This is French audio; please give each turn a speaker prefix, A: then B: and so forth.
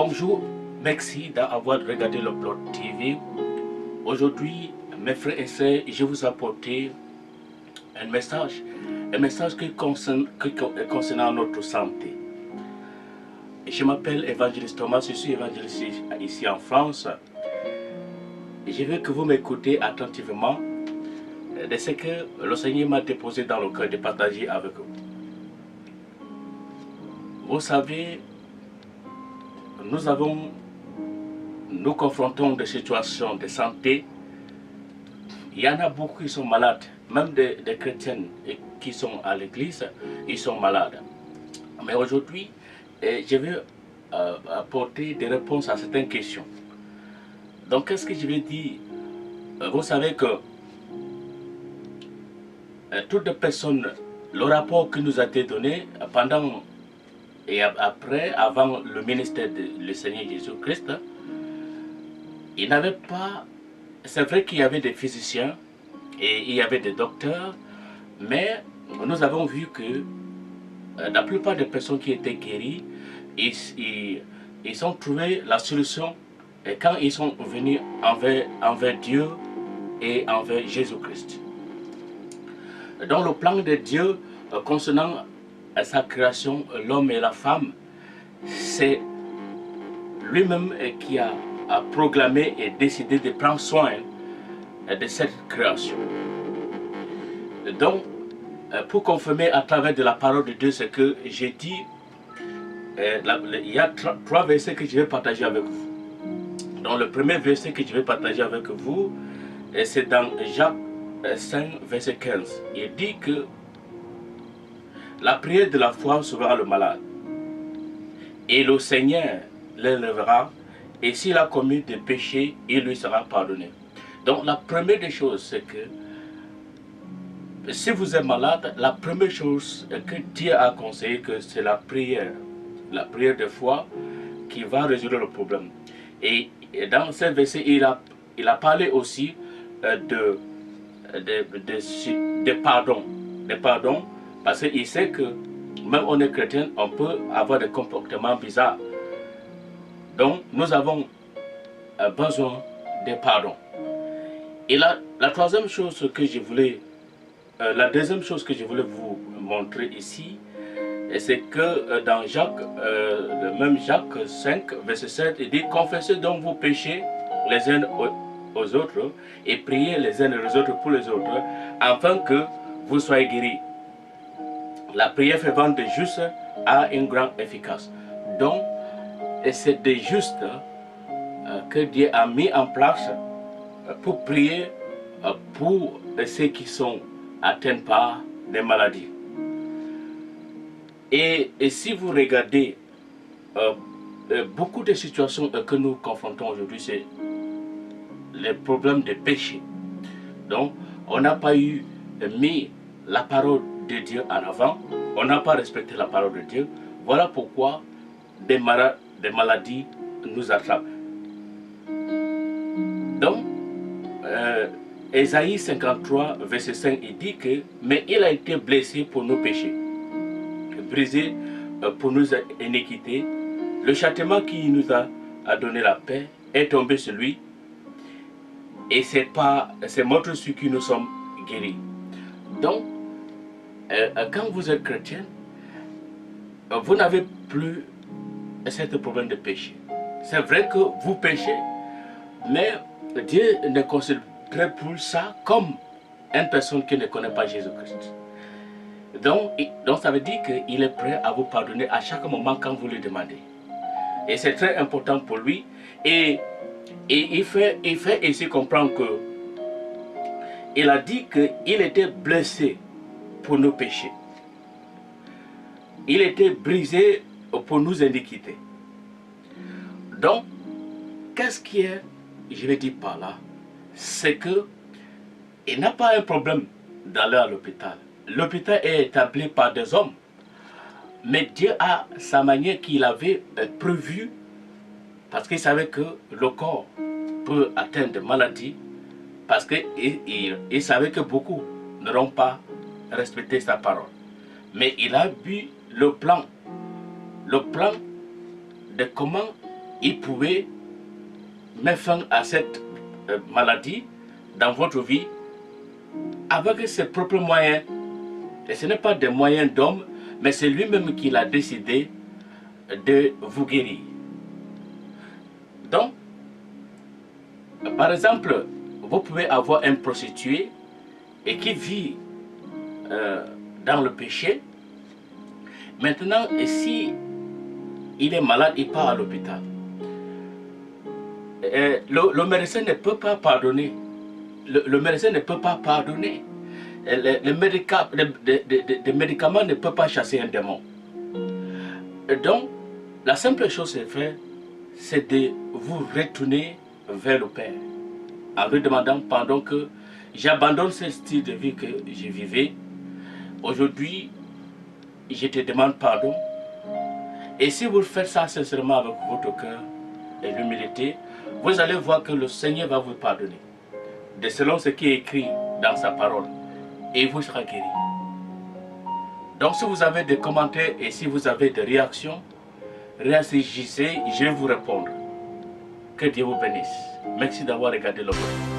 A: Bonjour, merci d'avoir regardé le Blog TV. Aujourd'hui, mes frères et sœurs, je vous apporte un message qui concernant notre santé. Je m'appelle Évangéliste Thomas, je suis évangéliste ici en France. Je veux que vous m'écoutez attentivement de ce que le Seigneur m'a déposé dans le cœur de partager avec vous. Vous savez, nous confrontons des situations de santé. Il y en a beaucoup qui sont malades, même des chrétiens qui sont à l'église, ils sont malades. Mais aujourd'hui, je vais apporter des réponses à certaines questions. Donc, qu'est-ce que je vais dire? Vous savez que toutes les personnes, le rapport qui nous a été donné pendant et après, avant le ministère du Seigneur Jésus-Christ, il n'avait pas... C'est vrai qu'il y avait des physiciens et il y avait des docteurs, mais nous avons vu que la plupart des personnes qui étaient guéries, ils ont trouvé la solution et quand ils sont venus envers Dieu et envers Jésus-Christ. Dans le plan de Dieu concernant sa création, l'homme et la femme, c'est lui-même qui a proclamé et décidé de prendre soin de cette création. Donc, pour confirmer à travers de la parole de Dieu ce que j'ai dit, il y a trois versets que je vais partager avec vous. Donc, le premier verset que je vais partager avec vous, c'est dans Jacques 5, verset 15. Il dit que la prière de la foi sauvera le malade, et le Seigneur l'élèvera, et s'il a commis des péchés, il lui sera pardonné. Donc la première des choses, c'est que si vous êtes malade, la première chose que Dieu a conseillé, que c'est la prière de foi qui va résoudre le problème. Et dans ce verset, il a parlé aussi de pardon. De pardon, parce qu'il sait que même on est chrétien, on peut avoir des comportements bizarres. Donc nous avons besoin de pardon. Et la troisième chose que je voulais, la deuxième chose que je voulais vous montrer ici, c'est que dans Jacques, même Jacques 5, verset 7, il dit: confessez donc vos péchés les uns aux autres et priez les uns les autres pour les autres, afin que vous soyez guéris. La prière fervente des justes a une grande efficace. Donc, c'est des justes que Dieu a mis en place pour prier pour ceux qui sont atteints par des maladies. Et si vous regardez beaucoup de situations que nous confrontons aujourd'hui, c'est les problèmes de péché. Donc, on n'a pas mis la parole de Dieu en avant, on n'a pas respecté la parole de Dieu. Voilà pourquoi des maladies nous attrapent. Donc, Ésaïe 53, verset 5, il dit que « Mais il a été blessé pour nos péchés, brisé pour nos iniquités. Le châtiment qui nous a donné la paix est tombé sur lui, et c'est notre sur qui nous sommes guéris. » Donc, quand vous êtes chrétien, vous n'avez plus ce problème de péché. C'est vrai que vous péchez, mais Dieu ne considère plus ça comme une personne qui ne connaît pas Jésus-Christ. Donc ça veut dire qu'il est prêt à vous pardonner à chaque moment quand vous le demandez. Et c'est très important pour lui. Et il fait ici comprendre que il a dit qu'il était blessé pour nos péchés. Il était brisé pour nos iniquités. Donc, qu'est-ce qui est, je vais dire par là, c'est que il n'a pas un problème d'aller à l'hôpital. L'hôpital est établi par des hommes. Mais Dieu a sa manière qu'il avait prévue, parce qu'il savait que le corps peut atteindre des maladies, parce qu'il savait que beaucoup n'auront pas respecté sa parole. Mais il a vu le plan de comment il pouvait mettre fin à cette maladie dans votre vie avec ses propres moyens. Et ce n'est pas des moyens d'homme, mais c'est lui-même qui a décidé de vous guérir. Donc, par exemple, vous pouvez avoir un prostitué et qui vit dans le péché. Maintenant, si il est malade, il part à l'hôpital. Le médecin ne peut pas pardonner. Le médecin ne peut pas pardonner. Les médicaments ne peuvent pas chasser un démon. Donc, la simple chose à faire, c'est de vous retourner vers le Père en lui demandant pardon que j'abandonne ce style de vie que je vivais. Aujourd'hui, je te demande pardon. Et si vous faites ça sincèrement avec votre cœur et l'humilité, vous allez voir que le Seigneur va vous pardonner. De selon ce qui est écrit dans sa parole. Et vous serez guéri. Donc si vous avez des commentaires et si vous avez des réactions, réagissez, je vais vous répondre. Que Dieu vous bénisse. Merci d'avoir regardé le vidéo.